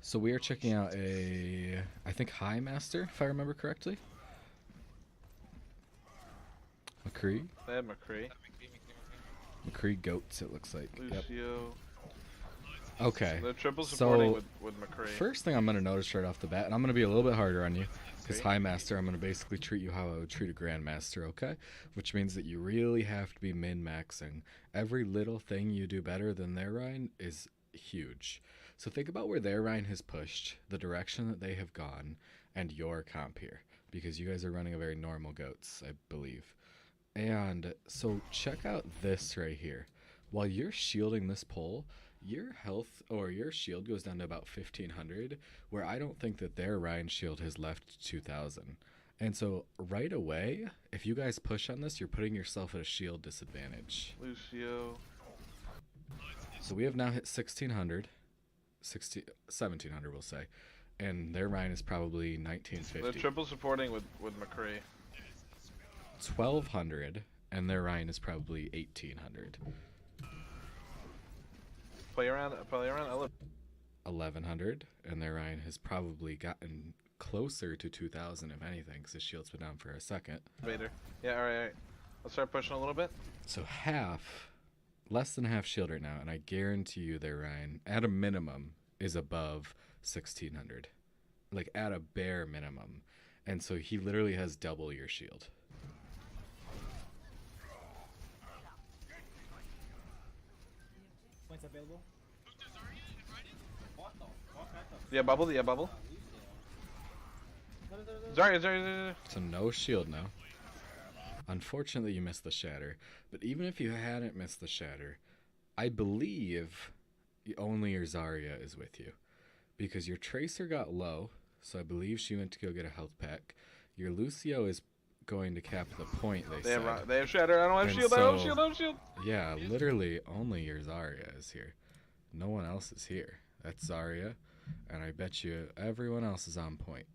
So we are checking out a, I think, High Master, if I remember correctly. McCree. They have McCree. McCree goats, it looks like. Lucio. Yep. Okay. They're triple supporting So, with McCree. first thing I'm going to notice right off the bat, and I'm going to be a little bit harder on you, because High Master, I'm going to basically treat you how I would treat a Grandmaster, okay? Which means that you really have to be min-maxing. Every little thing you do better than their Rhine is huge. So think about where their Rhine has pushed, the direction that they have gone, and your comp here. Because you guys are running a very normal goats, I believe. And so check out this right here. While you're shielding this pole, your health or your shield goes down to about 1500, where I don't think that their Rhine shield has left 2000. And so right away, if you guys push on this, you're putting yourself at a shield disadvantage. Lucio. So we have now hit 1700 we'll say, and their Rhine is probably 1950. They're triple supporting with McCree. 1200, and their Rhine is probably 1800. Play around 1100, and their Rhine has probably gotten closer to 2000 if anything, because his shield's been down for a second. Vader. Yeah, alright. Let's start pushing a little bit. So less than half shield right now, and I guarantee you their Rhine, at a minimum, is above 1600. Like, at a bare minimum. And so he literally has double your shield. Points available. Yeah, bubble. Yeah, bubble. Zarya. So no shield now. Unfortunately, you missed the shatter. But even if you hadn't missed the shatter, I believe only your Zarya is with you. Because your Tracer got low, so I believe she went to go get a health pack. Your Lucio is going to cap the point, they said. They have shatter. I don't have shield. I don't have shield. Yeah, literally only your Zarya is here. No one else is here. That's Zarya, and I bet you everyone else is on point.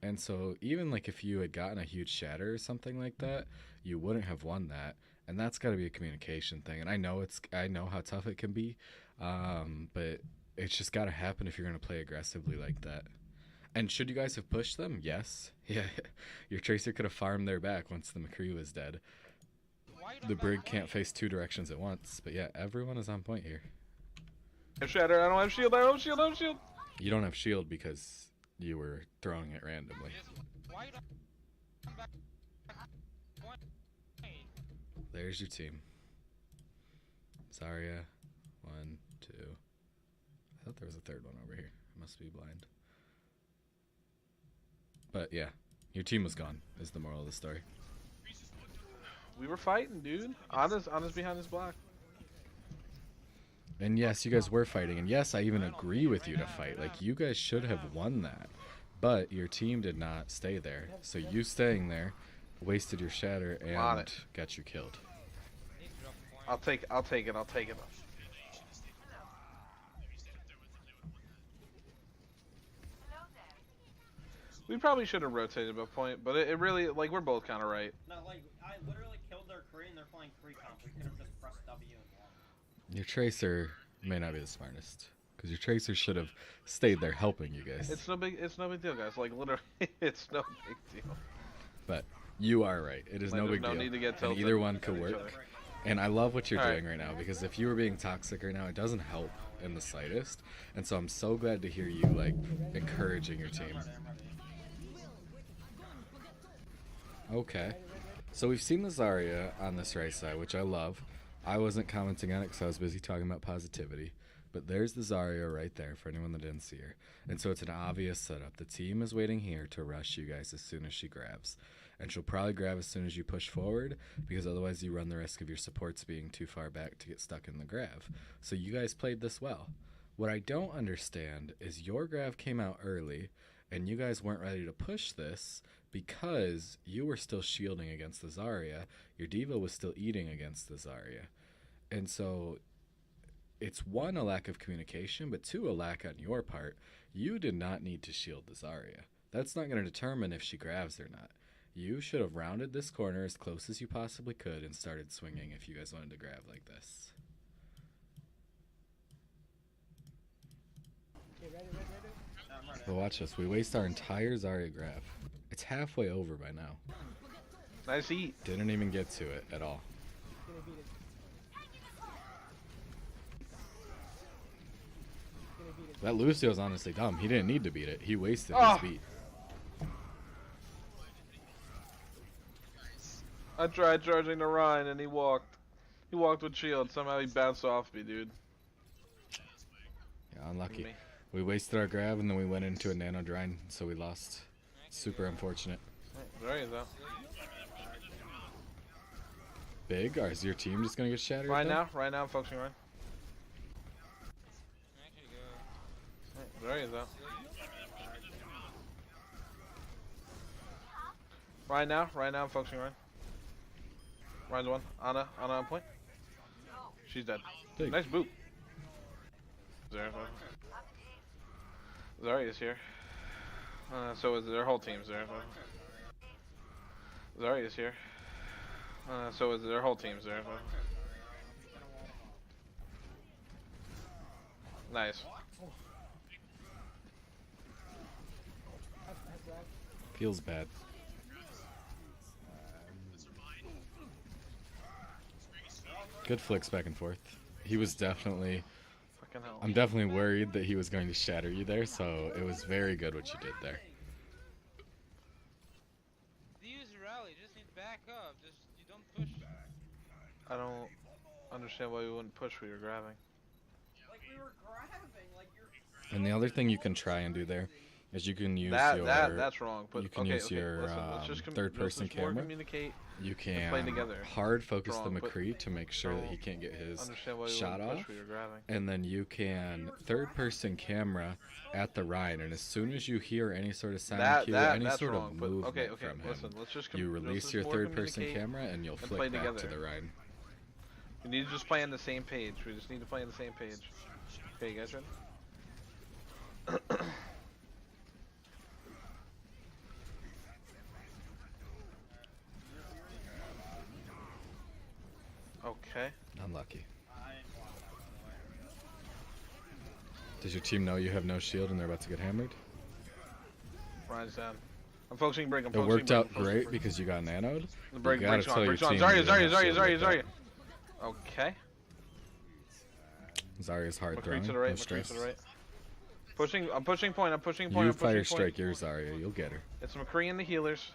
And so even like if you had gotten a huge shatter or something like that, you wouldn't have won that. And that's got to be a communication thing. And I know how tough it can be, but it's just got to happen if you're going to play aggressively like that. And should you guys have pushed them? Yes. Yeah. Your Tracer could have farmed their back once the McCree was dead. The Brig can't face two directions at once. But yeah, everyone is on point here. I have shatter. I don't have shield. I don't have shield. I don't have shield. You don't have shield because you were throwing it randomly. There's your team. Zarya, 1, 2. I thought there was a third one over here. I must be blind. But yeah, your team was gone, is the moral of the story. We were fighting, dude. Honest behind his block. And yes, you guys were fighting. And yes, I even agree with you to fight. Like, you guys should have won that. But your team did not stay there. So you staying there wasted your shatter and got you killed. I'll take it. We probably should have rotated by point, but it really, like, we're both kind of right. No, like, I literally killed their Kree and they're playing Kree comp. We could have just pressed W and won. Your Tracer may not be the smartest, because your Tracer should have stayed there helping you guys. It's no big deal, guys. Like, literally, it's no big deal. But you are right. It is Like, no big deal. Need to get and either one could work. And I love what you're doing right now, because if you were being toxic right now, it doesn't help in the slightest. And so I'm so glad to hear you, like, encouraging your team. Okay. So we've seen the Zarya on this right side, which I love. I wasn't commenting on it because I was busy talking about positivity. But there's the Zarya right there for anyone that didn't see her. And so it's an obvious setup. The team is waiting here to rush you guys as soon as she grabs. And she'll probably grab as soon as you push forward, because otherwise you run the risk of your supports being too far back to get stuck in the grav. So you guys played this well. What I don't understand is your grav came out early, and you guys weren't ready to push this because you were still shielding against the Zarya. Your Diva was still eating against the Zarya. And so it's one, a lack of communication, but two, a lack on your part. You did not need to shield the Zarya. That's not going to determine if she grabs or not. You should have rounded this corner as close as you possibly could and started swinging if you guys wanted to grab like this. Okay, ready. I'm ready. But watch this. We waste our entire Zarya graph. It's halfway over by now. Nice eat. Didn't even get to it at all. Gonna beat it. Gonna beat it. That Lucio's honestly dumb. He didn't need to beat it. He wasted Ah! his beat. I tried charging the Rhine and he walked. He walked with shield. Somehow he bounced off me, dude. Yeah, unlucky. Me. We wasted our grab and then we went into a nano drine, so we lost. Super unfortunate. Zarya's out. Big? Or is your team just gonna get shattered? Right though? now, I'm focusing Rhine. Zarya's out. Right now, I'm focusing Rhine. Rhine's one. Ana on point. She's dead. Big. Nice boot. Zarya's here. So is their whole team. Zarya's here. So is their whole team. Nice. Feels bad. Good flicks back and forth. He was definitely... Fucking hell. I'm definitely worried that he was going to shatter you there, so it was very good what you did there. Use rally, just need to back up. Just you don't push. I don't understand why you wouldn't push what you're grabbing. Like we were grabbing, like you're. And the other thing you can try and do there is you can use That's wrong. But you can okay, use your listen, let's just third-person let's more camera. communicate. You play can together. hard focus the Wrong, but McCree to make sure that don't he can't get his Understand why you shot wouldn't off. push what you're grabbing. And then you can third-person camera at the Rhine, and as soon as you hear any sort of sound cue, any That's sort wrong. of But movement okay, from him, listen, let's just you release your more third-person communicate camera and you'll and flick play back to together. the Rhine. We need to just play on the same page. We just need to play on the same page. Okay, you guys ready? Okay. Unlucky. I ain't blocked that, by the way. Does your team know you have no shield and they're about to get hammered? Ryan's down. I'm focusing break. It worked out great because you got nanoed. The break, You gotta break's on. tell your Break's on. team Zarya, you don't have shield like Zarya. Okay. Zarya's hard McCree throwing. to the No right. McCree stress. to the right. Pushing. I'm pushing point. I'm pushing point. You I'm pushing fire point. strike your Zarya, you'll get her. It's McCree and the healers.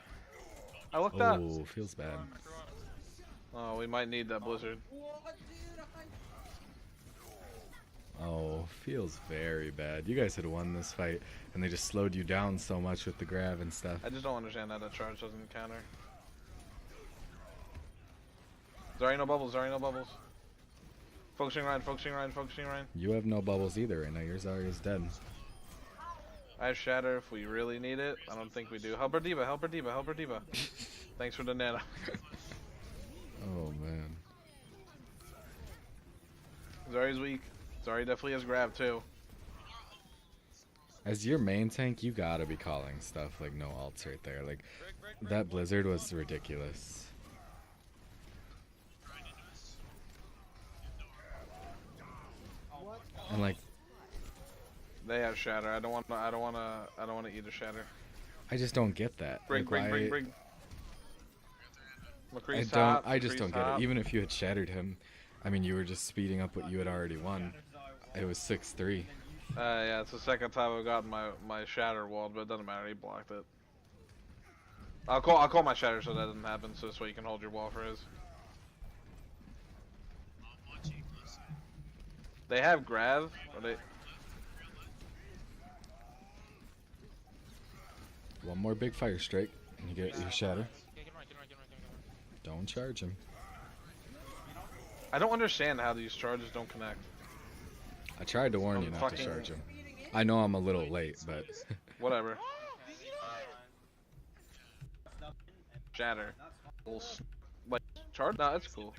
I looked up. Oh, feels bad. Oh, we might need that blizzard. What, dude? Oh, feels very bad. You guys had won this fight, and they just slowed you down so much with the grab and stuff. I just don't understand how that charge doesn't counter. Zarya no bubbles. Zarya no bubbles. Focusing Ryan. Focusing Ryan. Focusing Ryan. You have no bubbles either right now. Your Zarya's dead. I have shatter if we really need it. I don't think we do. Help her diva. Help her diva. Help her diva. Thanks for the nano. Oh, man. Zarya's weak. Zarya definitely has grab too. As your main tank, you gotta be calling stuff like no ults right there. Like, that blizzard was ridiculous. And like, They have shatter. I don't want to eat a shatter. I just don't get that. Brig, like, brig, why- brig, brig. McCree's I just McCree's don't get top. it. Even if you had shattered him, I mean, you were just speeding up what you had already won. It was 6-3. Yeah, it's the second time I've gotten my shatter walled, but it doesn't matter. He blocked it. I'll call my shatter so that doesn't happen, so this way you can hold your wall for his. They have grav, or they? One more big fire strike, and you get your shatter. Don't charge him. I don't understand how these charges don't connect. I tried to warn you not to charge him. I know I'm a little late, but Whatever. Shatter. Like charge? No, it's cool.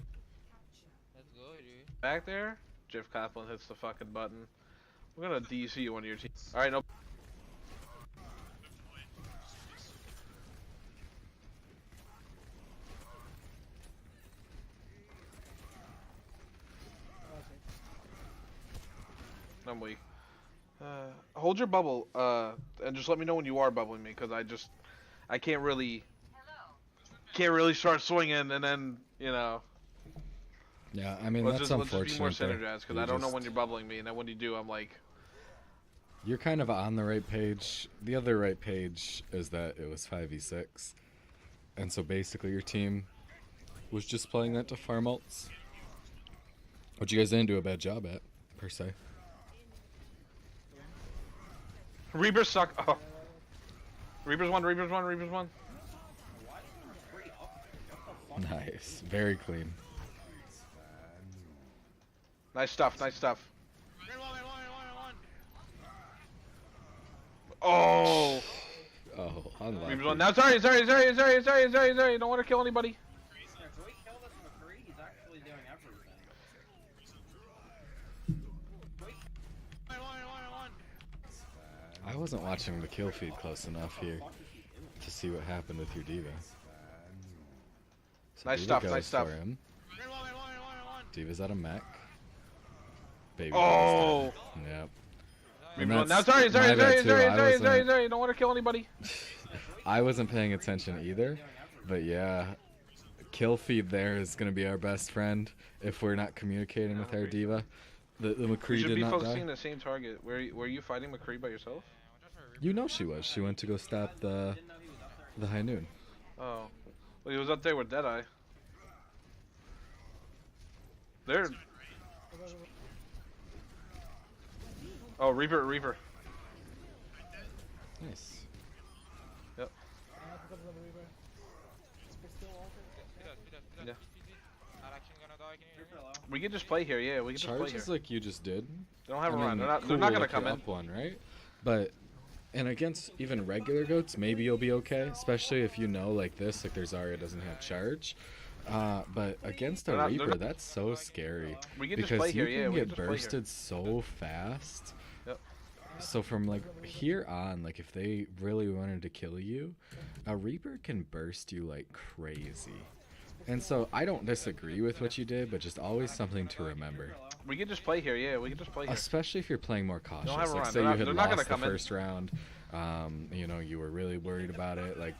Let's go, dude. Back there, Jeff Kaplan hits the fucking button. We're gonna DC one of your teams. All right, no. I'm weak. Hold your bubble, and just let me know when you are bubbling me, cause I can't really start swinging, and then Yeah, I mean, let's that's just be more unfortunate. There. synergized, cause You I don't know just- when you're bubbling me, and then when you do, I'm like, You're kind of on the right page. The other right page is that it was 5v6. And so basically your team was just playing that to farm ults. Which you guys didn't do a bad job at, per se. Reapers suck. Oh. Reapers one. Reapers one. Reapers one. Why is there 3 up there? What the fuck? Nice. Very clean. Nice stuff. Nice stuff. Red one. Oh. Oh, unlucky. Reapers one. Now, sorry. Don't want to kill anybody. Yeah, can we kill this McCree? He's actually doing everything. One. I wasn't watching the kill feed close enough here What is he doing? to see what happened with your diva. So Nice Diva stuff, goes nice stuff. for him. Red one. Diva's at a mech. Baby. Oh. Diva's dead. Yep. And Reapers one. Now, that's sorry. my bad too. I wasn't- Don't want to kill anybody. I wasn't paying attention either, but yeah, kill feed there is going to be our best friend if we're not communicating with our diva. The We McCree should did be not focusing die. the same target. Were you fighting McCree by yourself? You know she was. She went to go stop the Didn't know he was up there. high noon. Oh. Well, he was up there with Deadeye. There. Oh, Reaper. Nice. I have to come from the Reaper. They're still altered. Yeah. Not actually gonna die. Can you hear me? We could just play here. Yeah, we could just play Charges here. like you just did. They don't have I a run. mean, They're cool, not gonna like come you're in. up one, right? But and against even regular goats, maybe you'll be okay, especially if you know like this, like their Zarya doesn't have charge. But against a They're not- Reaper, that's so scary We could just because play you here. Yeah, can we get could just play here. bursted so fast. Yep. So from like here on, like if they really wanted to kill you, a Reaper can burst you like crazy. And so I don't disagree with what you did, but just always something to remember. We could just play here. Yeah, we could just play here. Especially if you're playing more cautious. have a Like run. say They're you had not gonna lost the come in. first round, you were really worried about it. Like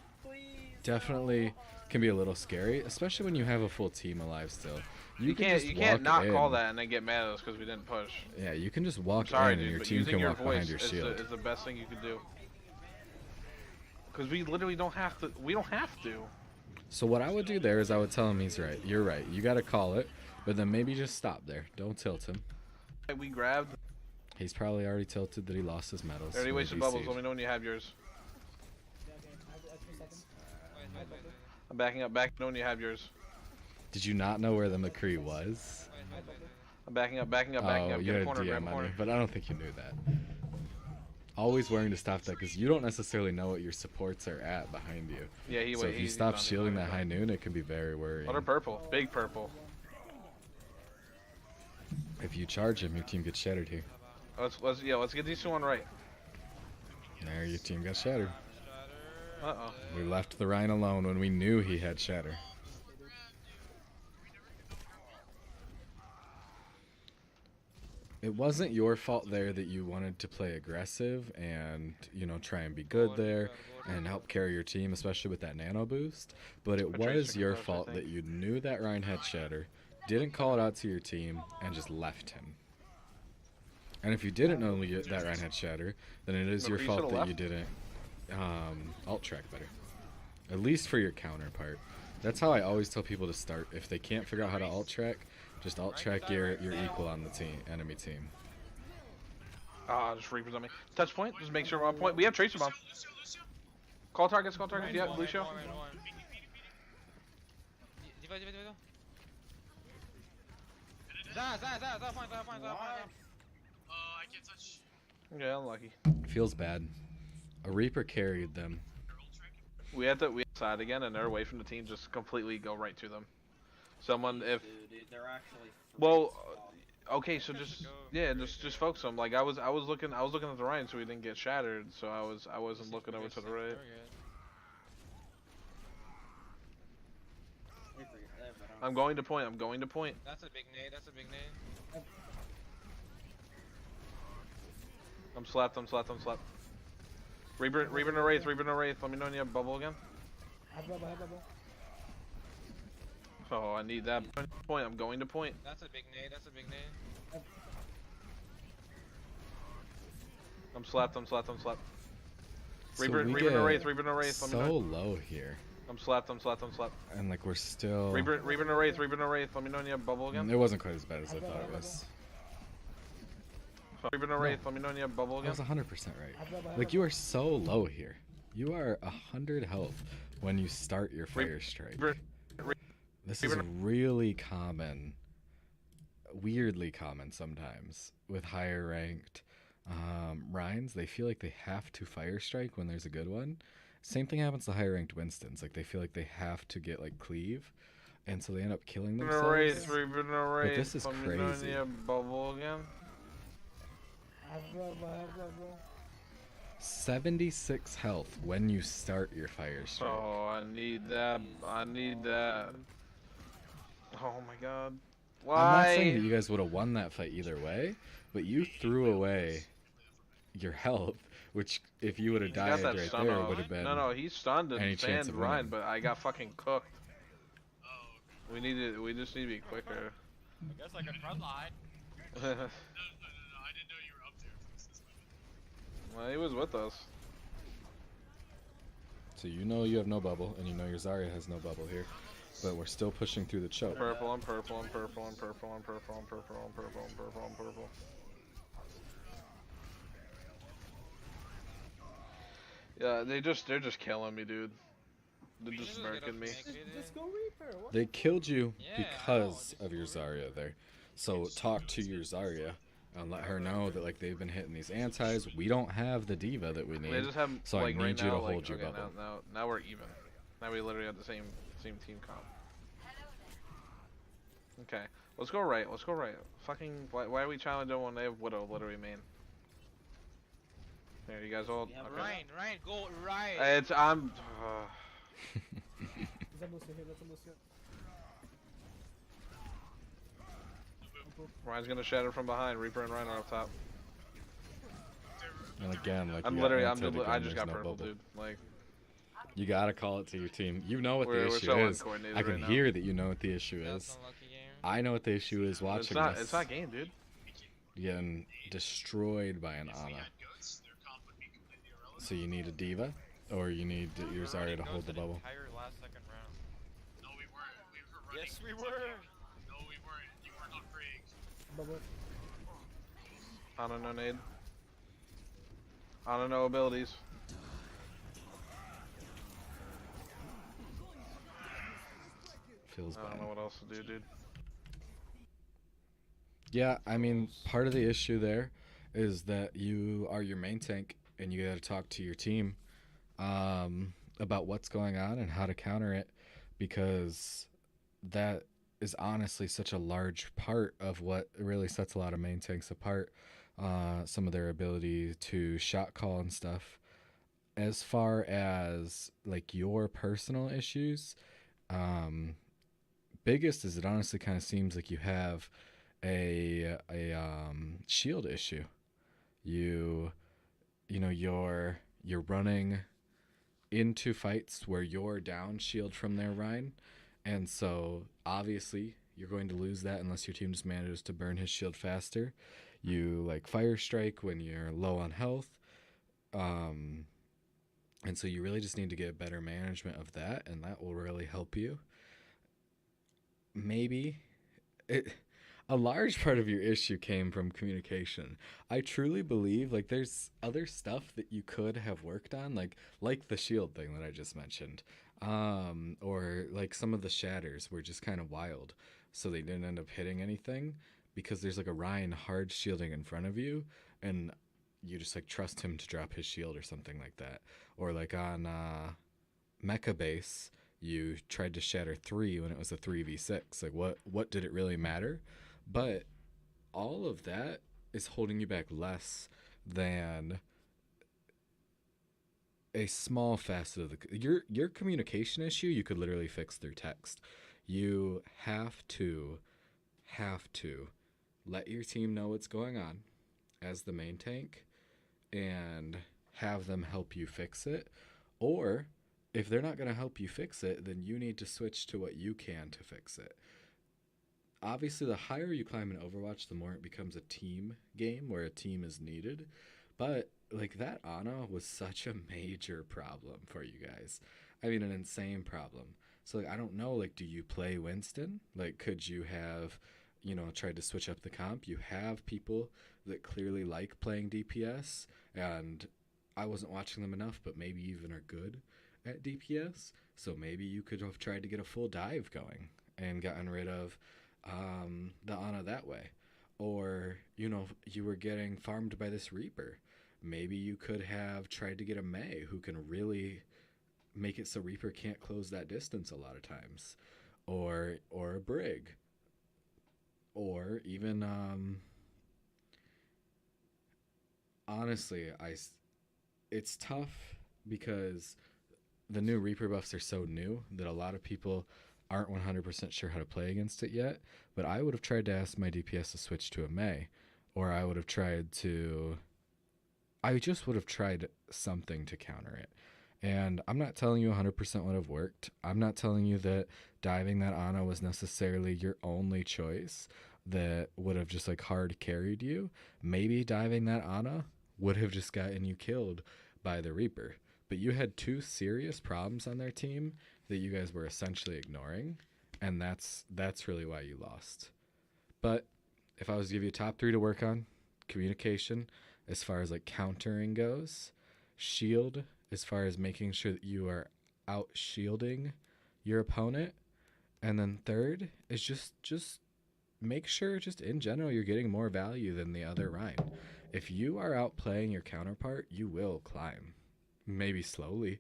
definitely can be a little scary, especially when you have a full team alive still. You can can't just not walk call in. that and then get mad at us because we didn't push. Yeah, you can just walk Sorry, in and dude, your but team using can your walk voice behind your shield. is the best thing you could do. Because we literally don't have to. We don't have to. So what I would do there is I would tell him he's right. You're right. You got to call it, but then maybe just stop there. Don't tilt him. We grabbed. He's probably already tilted that he lost his medals. Already so wasted maybe bubbles. save. Let me know when you have yours. Yeah, okay. I have 2 seconds. Wait. I'm backing up. Back. Know when you have yours. Did you not know where the McCree was? I'm backing up. Backing up. Oh, you Get had a corner. Grab DM a on corner. me, but I don't think you knew that. Always worrying to stop that because you don't necessarily know what your supports are at behind you. Yeah, So if you he's stop on, shielding he's that on. high noon, it can be very worrying. What are purple? Big purple. If you charge him, your team gets shattered here. Let's get these two on right. There, your team got shattered. Uh oh. We left the Rhine alone when we knew he had shatter. It wasn't your fault there that you wanted to play aggressive and, try and be good there and help carry your team, especially with that nano boost. But it Tracer was your can push, I fault think. that you knew that Rhine had shatter, didn't call it out to your team, and just left him. And if you didn't know that Rhine had shatter, then it is No, your you fault should've that you left. didn't alt track better. At least for your counterpart. That's how I always tell people to start. If they can't figure out how to alt track, just alt track your equal on the enemy team. Ah, just Reapers on me. Touch point. Just make sure we're on point. We have Tracer Bomb. Call targets. Yeah, blue show. Diva. Za, fine. Yeah, unlucky. Feels bad. A Reaper carried them. We had side again, and they're away from the team. Just completely go right to them. Someone, if Dude, they're actually. well, okay, so just focus them. Like I was looking at the right, so we didn't get shattered. So I wasn't looking over to the right. I'm going to point. That's a big nade. I'm slapped. Reaper no Wraith. Let me know when you have bubble again. I have bubble. Oh, I need that point. I'm going to point. That's a big nade. I'm slapped. So Reaper we no Wraith. get Let me so know. low here, I'm slapped. and like we're still. Reaper no Wraith. Let me know when you have bubble again. It wasn't quite as bad as I thought it was. Reaper no Wraith. Let me know when you have bubble That again. was 100% right. Like you are so low here. You are 100 health when you start your fire strike. This is really common, weirdly common sometimes with higher ranked Rhines. They feel like they have to fire strike when there's a good one. Same thing happens to higher ranked Winstons. Like they feel like they have to get like cleave, and so they end up killing themselves. But this is crazy. Bubble again. I have bubble. 76 health when you start your fire strike. Oh, I need that. Oh my god. Why? I'm not saying that you guys would have won that fight either way, but you threw away your health, which if you would have died got that right stun there off. would have been. No, he's stunned any and chance fanned of Ryan, winning. but I got fucking cooked. We just need to be quicker. I guess I can frontline. No, I didn't know you were up there. Well, he was with us. So you know you have no bubble, and you know your Zarya has no bubble here, but we're still pushing through the choke. Purple. I'm purple. Yeah, they're just killing me, dude. They're just murking me. Just go Reaper. What? They killed you Yeah, because I know, of your Zarya there. So talk to your Zarya and let her know that like they've been hitting these antis. We don't have the diva that we need. They just have So like I need right you now, to like, hold your okay, bubble. now we're even. Now we literally have the same team comp. Okay, let's go right. Fucking why are we challenging when they have Widow literally main? There, you guys all. Yeah, Okay. Ryan, go right. It's I'm. Let's Lucio here. Ryan's gonna shatter from behind. Reaper and Reinhardt up top. And again, like I'm you literally. got anti again, I just there's got no purple, bubble. dude. Like You gotta call it to your team. You know what we're the issue so is. uncoordinated I can right now. hear that you know what the issue That's is. unlucky game. I know what the issue is watching this. It's not game, dude. Getting destroyed by an Ana. So you need a diva, or you need your Zarya to hold the bubble. Entire last second round. No, we weren't. We were running. Yes, we were. No, we weren't. You weren't on Krieg. Bubble. Ana no nade. Ana no abilities. Feels I don't bad. know what else to do, dude. Yeah, I mean, part of the issue there is that you are your main tank, and you got to talk to your team about what's going on and how to counter it, because that is honestly such a large part of what really sets a lot of main tanks apart. Some of their ability to shot call and stuff. As far as like your personal issues, biggest is it honestly kind of seems like you have a shield issue. You know you're running into fights where you're down shield from their Rhine, and so obviously you're going to lose that unless your team just manages to burn his shield faster. You like fire strike when you're low on health, and so you really just need to get better management of that, and that will really help you. Maybe a large part of your issue came from communication. I truly believe like there's other stuff that you could have worked on, like the shield thing that I just mentioned, or like some of the shatters were just kind of wild, so they didn't end up hitting anything because there's like a Ryan hard shielding in front of you, and you just like trust him to drop his shield or something like that. Or like on Mecha base, you tried to shatter 3 when it was a 3v6. Like what did it really matter? But all of that is holding you back less than a small facet of your communication issue. You could literally fix through text. You have to let your team know what's going on as the main tank, and have them help you fix it. Or if they're not going to help you fix it, then you need to switch to what you can to fix it. Obviously, the higher you climb in Overwatch, the more it becomes a team game where a team is needed. But like that Ana was such a major problem for you guys. I mean, an insane problem. So like, I don't know, like, do you play Winston? Like, could you have, you know, tried to switch up the comp? You have people that clearly like playing DPS, and I wasn't watching them enough, but maybe even are good at DPS. So maybe you could have tried to get a full dive going and gotten rid of the Ana that way. Or, you know, you were getting farmed by this Reaper. Maybe you could have tried to get a Mei who can really make it so Reaper can't close that distance a lot of times. Or a Brig. Or even, honestly, it's tough because the new Reaper buffs are so new that a lot of people aren't 100% sure how to play against it yet. But I would have tried to ask my DPS to switch to a Mei, or I just would have tried something to counter it. And I'm not telling you 100% would have worked. I'm not telling you that diving that Ana was necessarily your only choice that would have just like hard carried you. Maybe diving that Ana would have just gotten you killed by the Reaper. But you had two serious problems on their team that you guys were essentially ignoring, and that's really why you lost. But if I was to give you a top 3 to work on, communication as far as like countering goes, shield as far as making sure that you are out shielding your opponent, and then third is just make sure just in general you're getting more value than the other Rein. If you are outplaying your counterpart, you will climb. Maybe slowly.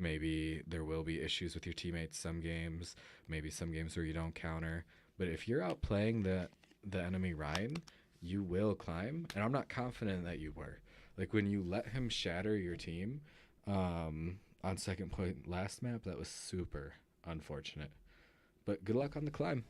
Maybe there will be issues with your teammates some games. Maybe some games where you don't counter. But if you're outplaying the enemy Rein, you will climb. And I'm not confident that you were. Like when you let him shatter your team on second point last map, that was super unfortunate. But good luck on the climb.